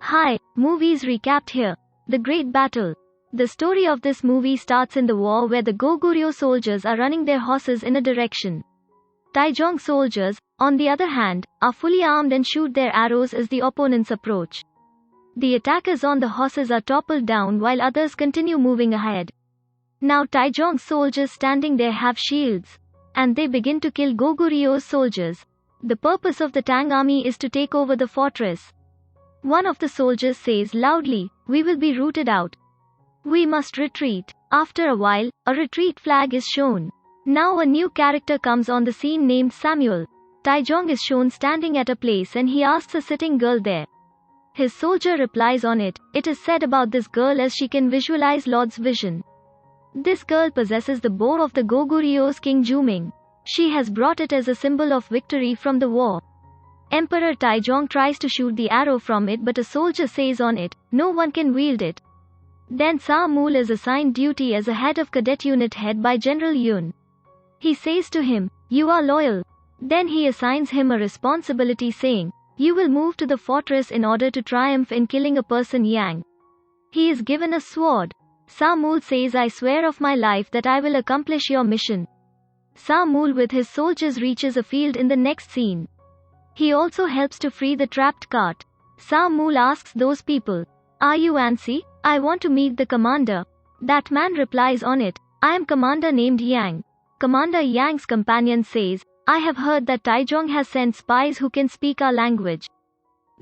Hi, movies recapped here. The Great Battle. The story of this movie starts in the war where the Goguryeo soldiers are running their horses in a direction. Taejong soldiers, on the other hand, are fully armed and shoot their arrows as the opponents approach. The attackers on the horses are toppled down while others continue moving ahead. Now Taejong's soldiers standing there have shields. And they begin to kill Goguryeo's soldiers. The purpose of the Tang army is to take over the fortress. One of the soldiers says loudly, "We will be rooted out. We must retreat." After a while, a retreat flag is shown. Now a new character comes on the scene named Samuel. Taejong is shown standing at a place and he asks a sitting girl there. His soldier replies on it. It is said about this girl as she can visualize Lord's vision. This girl possesses the bow of the Goguryeo's King Juming. She has brought it as a symbol of victory from the war. Emperor Taejong tries to shoot the arrow from it, but a soldier says on it, "No one can wield it." Then Samuel is assigned duty as a head of cadet unit head by General Yun. He says to him, "You are loyal." Then he assigns him a responsibility saying, "You will move to the fortress in order to triumph in killing a person Yang." He is given a sword. Samuel says, "I swear of my life that I will accomplish your mission." Samuel with his soldiers reaches a field in the next scene. He also helps to free the trapped cart. Samuel asks those people, "Are you Ansi? I want to meet the commander." That man replies on it, "I am commander named Yang." Commander Yang's companion says, "I have heard that Taejong has sent spies who can speak our language.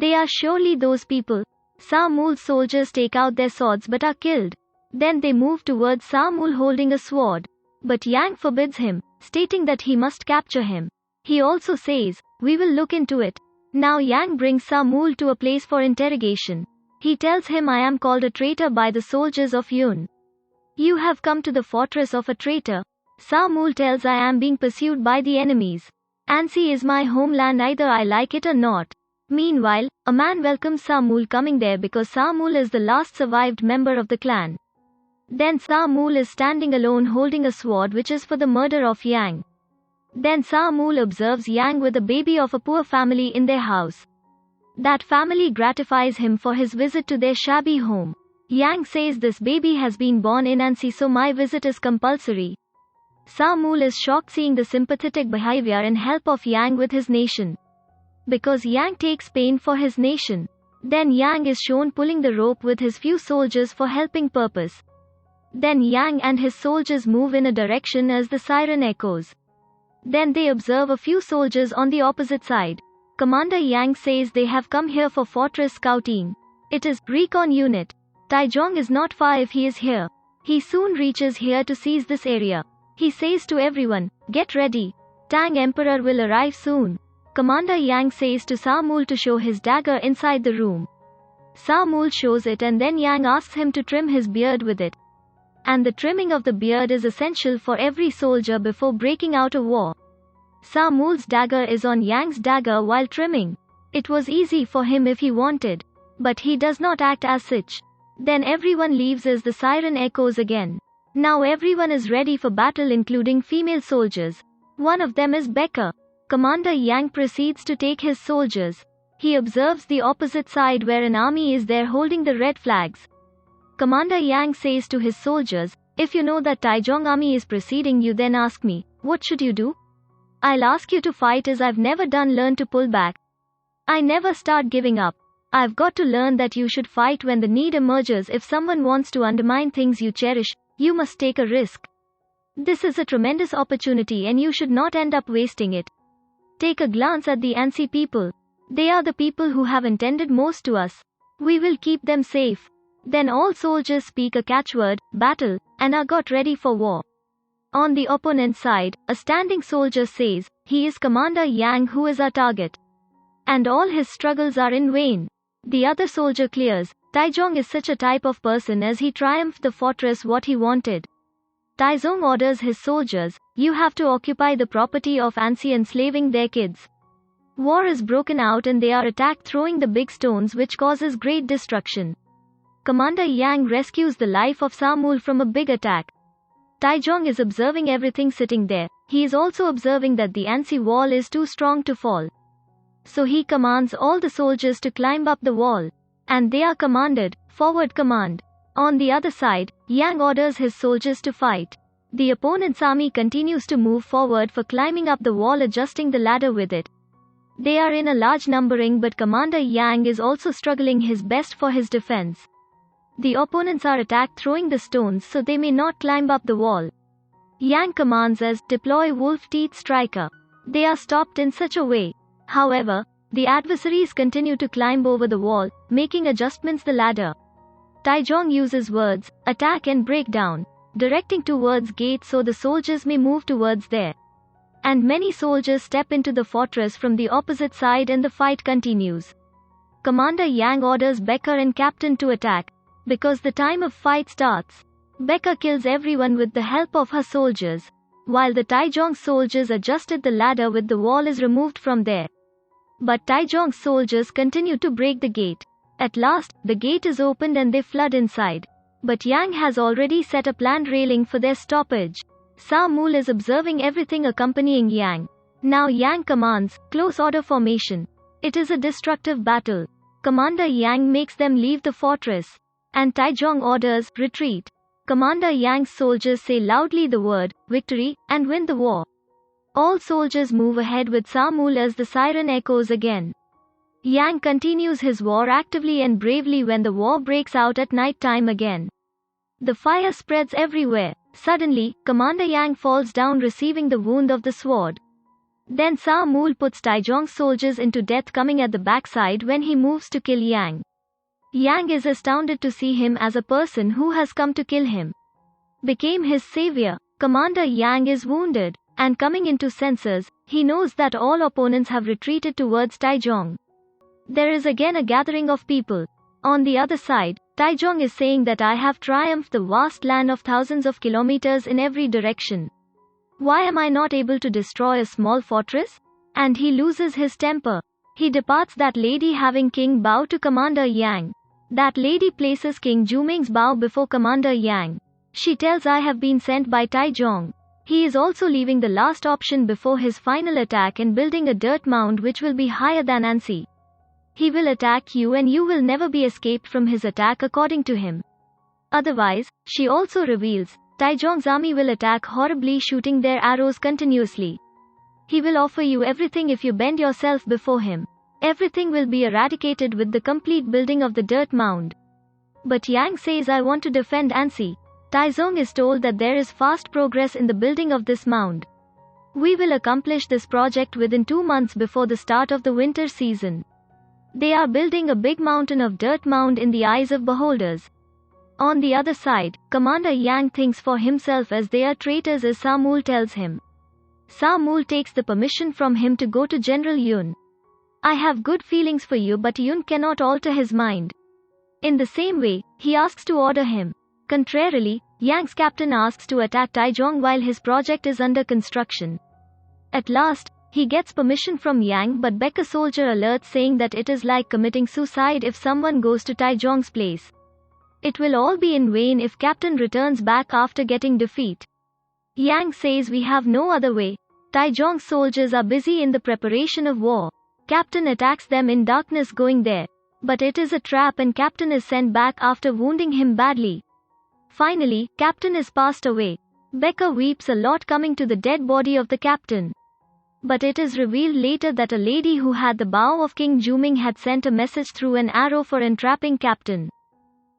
They are surely those people." Samuel's soldiers take out their swords but are killed. Then they move towards Samuel holding a sword. But Yang forbids him, stating that he must capture him. He also says, "We will look into it." Now Yang brings Samuel to a place for interrogation. He tells him, "I am called a traitor by the soldiers of Yun. You have come to the fortress of a traitor." Samuel tells, "I am being pursued by the enemies. Ansi is my homeland, either I like it or not." Meanwhile, a man welcomes Samuel coming there because Samuel is the last survived member of the clan. Then Samuel is standing alone holding a sword which is for the murder of Yang. Then Samuel observes Yang with a baby of a poor family in their house. That family gratifies him for his visit to their shabby home. Yang says, "This baby has been born in Ansi, so my visit is compulsory." Samuel is shocked seeing the sympathetic behavior and help of Yang with his nation. Because Yang takes pain for his nation. Then Yang is shown pulling the rope with his few soldiers for helping purpose. Then Yang and his soldiers move in a direction as the siren echoes. Then they observe a few soldiers on the opposite side. Commander Yang says they have come here for fortress scouting. It is recon unit. Taejong is not far if he is here. He soon reaches here to seize this area. He says to everyone, "Get ready. Tang Emperor will arrive soon." Commander Yang says to Samuel to show his dagger inside the room. Samuel shows it and then Yang asks him to trim his beard with it. And the trimming of the beard is essential for every soldier before breaking out a war. Samuel's dagger is on Yang's dagger while trimming. It was easy for him if he wanted. But he does not act as such. Then everyone leaves as the siren echoes again. Now everyone is ready for battle including female soldiers. One of them is Becca. Commander Yang proceeds to take his soldiers. He observes the opposite side where an army is there holding the red flags. Commander Yang says to his soldiers, "If you know that Taejong army is preceding you, then ask me, what should you do? I'll ask you to fight as I've never done, learn to pull back. I never start giving up. I've got to learn that you should fight when the need emerges. If someone wants to undermine things you cherish, you must take a risk. This is a tremendous opportunity and you should not end up wasting it. Take a glance at the Ansi people. They are the people who have intended most to us. We will keep them safe." Then all soldiers speak a catchword, "battle," and are got ready for war. On the opponent's side, a standing soldier says, "He is Commander Yang who is our target. And all his struggles are in vain." The other soldier clears, "Taejong is such a type of person as he triumphed the fortress what he wanted." Taejong orders his soldiers, "You have to occupy the property of Ansi, enslaving their kids." War is broken out and they are attacked throwing the big stones which causes great destruction. Commander Yang rescues the life of Samuel from a big attack. Taejong is observing everything sitting there. He is also observing that the Ansi wall is too strong to fall. So he commands all the soldiers to climb up the wall. and they are commanded, forward command. On the other side, Yang orders his soldiers to fight. The opponent's army continues to move forward for climbing up the wall, adjusting the ladder with it. They are in a large numbering, but Commander Yang is also struggling his best for his defense. The opponents are attacked throwing the stones so they may not climb up the wall. Yang commands as, deploy wolf teeth striker. They are stopped in such a way. However, the adversaries continue to climb over the wall, making adjustments the ladder. Taizong uses words, attack and break down, directing towards gate so the soldiers may move towards there. And many soldiers step into the fortress from the opposite side and the fight continues. Commander Yang orders Becker and Captain to attack. Because the time of fight starts, Becker kills everyone with the help of her soldiers, while the Taizong soldiers adjusted the ladder with the wall is removed from there. But Taizong's soldiers continue to break the gate. At last, the gate is opened and they flood inside. But Yang has already set a planned railing for their stoppage. Sa Mul is observing everything accompanying Yang. Now Yang commands, close order formation. It is a destructive battle. Commander Yang makes them leave the fortress. And Taizong orders, retreat. Commander Yang's soldiers say loudly the word, victory, and win the war. All soldiers move ahead with Sa Mul as the siren echoes again. Yang continues his war actively and bravely when the war breaks out at night time again. The fire spreads everywhere. Suddenly, Commander Yang falls down receiving the wound of the sword. Then Sa Mul puts Taizong's soldiers into death, coming at the backside when he moves to kill Yang. Yang is astounded to see him as a person who has come to kill him. Became his savior. Commander Yang is wounded, and coming into senses, he knows that all opponents have retreated towards Taizong. There is again a gathering of people. On the other side, Taizong is saying that I have triumphed the vast land of thousands of kilometers in every direction. Why am I not able to destroy a small fortress? And he loses his temper. He departs that lady having King bow to Commander Yang. That lady places King Juming's bow before Commander Yang. She tells I have been sent by Taizong. He is also leaving the last option before his final attack and building a dirt mound which will be higher than Ansi. He will attack you and you will never be escaped from his attack according to him. Otherwise, she also reveals, Taizong's army will attack horribly, shooting their arrows continuously. He will offer you everything if you bend yourself before him. Everything will be eradicated with the complete building of the dirt mound. But Yang says I want to defend Ansi. Taizong is told that there is fast progress in the building of this mound. We will accomplish this project within 2 months before the start of the winter season. They are building a big mountain of dirt mound in the eyes of beholders. On the other side, Commander Yang thinks for himself as they are traitors as Sa Mul tells him. Sa Mul takes the permission from him to go to General Yun. I have good feelings for you, but Yun cannot alter his mind. In the same way, he asks to order him. Contrarily, Yang's captain asks to attack Taizong while his project is under construction. At last, he gets permission from Yang, but Becker soldier alerts saying that it is like committing suicide if someone goes to Taizong's place. It will all be in vain if captain returns back after getting defeat. Yang says we have no other way. Taizong's soldiers are busy in the preparation of war. Captain attacks them in darkness going there. But it is a trap and captain is sent back after wounding him badly. Finally, captain is passed away. Becker weeps a lot coming to the dead body of the captain. But it is revealed later that a lady who had the bow of King Juming had sent a message through an arrow for entrapping captain.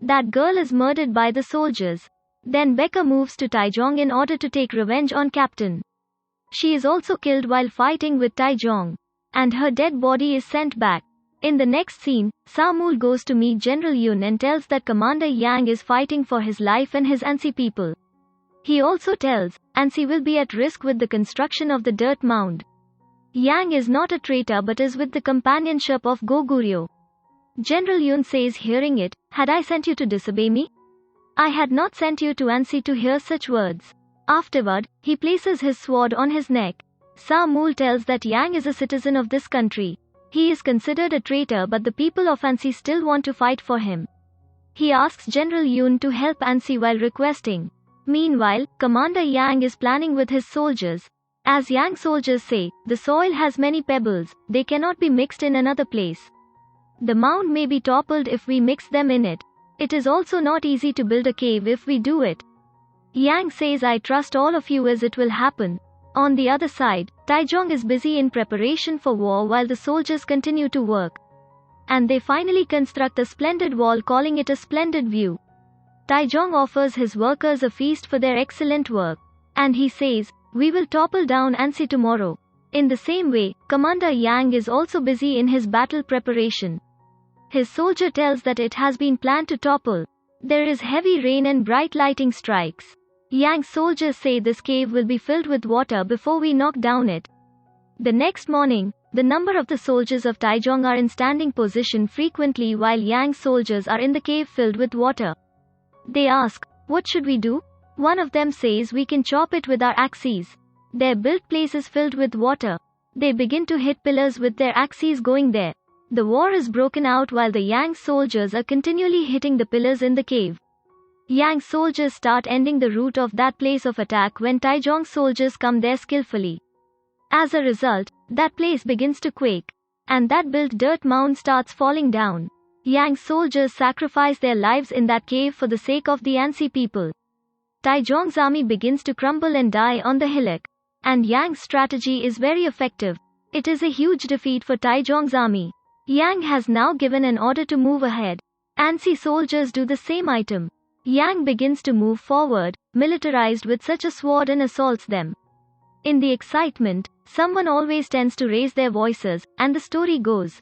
That girl is murdered by the soldiers. Then Becker moves to Taizong in order to take revenge on captain. She is also killed while fighting with Taizong. And her dead body is sent back. In the next scene, Sa Mul goes to meet General Yun and tells that Commander Yang is fighting for his life and his Ansi people. He also tells, Ansi will be at risk with the construction of the dirt mound. Yang is not a traitor but is with the companionship of Goguryeo. General Yun says, hearing it, had I sent you to disobey me? I had not sent you to Ansi to hear such words. Afterward, he places his sword on his neck. Sa Mul tells that Yang is a citizen of this country. He is considered a traitor but the people of Ansi still want to fight for him. He asks General Yun to help Ansi while requesting. Meanwhile, Commander Yang is planning with his soldiers. As Yang soldiers say, the soil has many pebbles, they cannot be mixed in another place. The mound may be toppled if we mix them in it. It is also not easy to build a cave if we do it. Yang says, I trust all of you as it will happen. On the other side, Taizong is busy in preparation for war while the soldiers continue to work. And they finally construct a splendid wall, calling it a splendid view. Taizong offers his workers a feast for their excellent work. And he says, we will topple down Ansi tomorrow. In the same way, Commander Yang is also busy in his battle preparation. His soldier tells that it has been planned to topple. There is heavy rain and bright lighting strikes. Yang's soldiers say this cave will be filled with water before we knock down it. The next morning, the number of the soldiers of Taizong are in standing position frequently while Yang's soldiers are in the cave filled with water. They ask, what should we do? One of them says, we can chop it with our axes. Their built place is filled with water. They begin to hit pillars with their axes going there. The war is broken out while the Yang soldiers are continually hitting the pillars in the cave. Yang soldiers start ending the route of that place of attack when Taizong soldiers come there skillfully. As a result, that place begins to quake. And that built dirt mound starts falling down. Yang soldiers sacrifice their lives in that cave for the sake of the Ansi people. Taizong's army begins to crumble and die on the hillock. And Yang's strategy is very effective. It is a huge defeat for Taizong's army. Yang has now given an order to move ahead. Ansi soldiers do the same item. Yang begins to move forward, militarized with such a sword, and assaults them. In the excitement, someone always tends to raise their voices, and the story goes.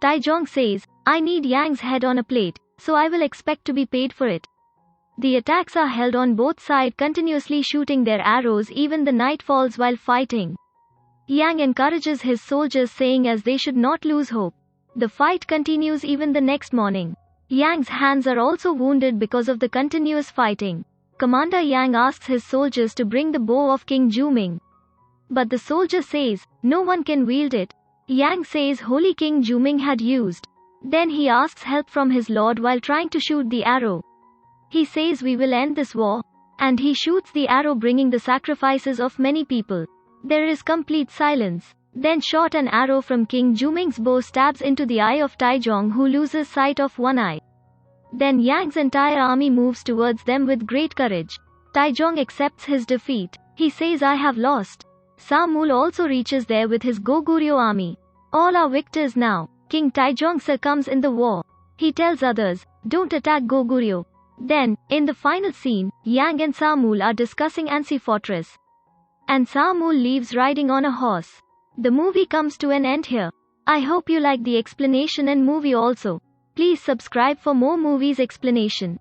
Taizong says, I need Yang's head on a plate, so I will expect to be paid for it. The attacks are held on both sides, continuously shooting their arrows even the night falls while fighting. Yang encourages his soldiers, saying as they should not lose hope. The fight continues even the next morning. Yang's hands are also wounded because of the continuous fighting. Commander Yang asks his soldiers to bring the bow of King Juming. But the soldier says, no one can wield it. Yang says Holy King Juming had used. Then he asks help from his lord while trying to shoot the arrow. He says we will end this war. And he shoots the arrow, bringing the sacrifices of many people. There is complete silence. Then shot an arrow from King Juming's bow stabs into the eye of Taizong, who loses sight of one eye. Then Yang's entire army moves towards them with great courage. Taizong accepts his defeat. He says I have lost. Samul also reaches there with his Goguryeo army. All are victors now. King Taizong succumbs in the war. He tells others, don't attack Goguryeo. Then, in the final scene, Yang and Samul are discussing Ansi Fortress. And Samul leaves riding on a horse. The movie comes to an end here. I hope you like the explanation and movie also. Please subscribe for more movies explanation.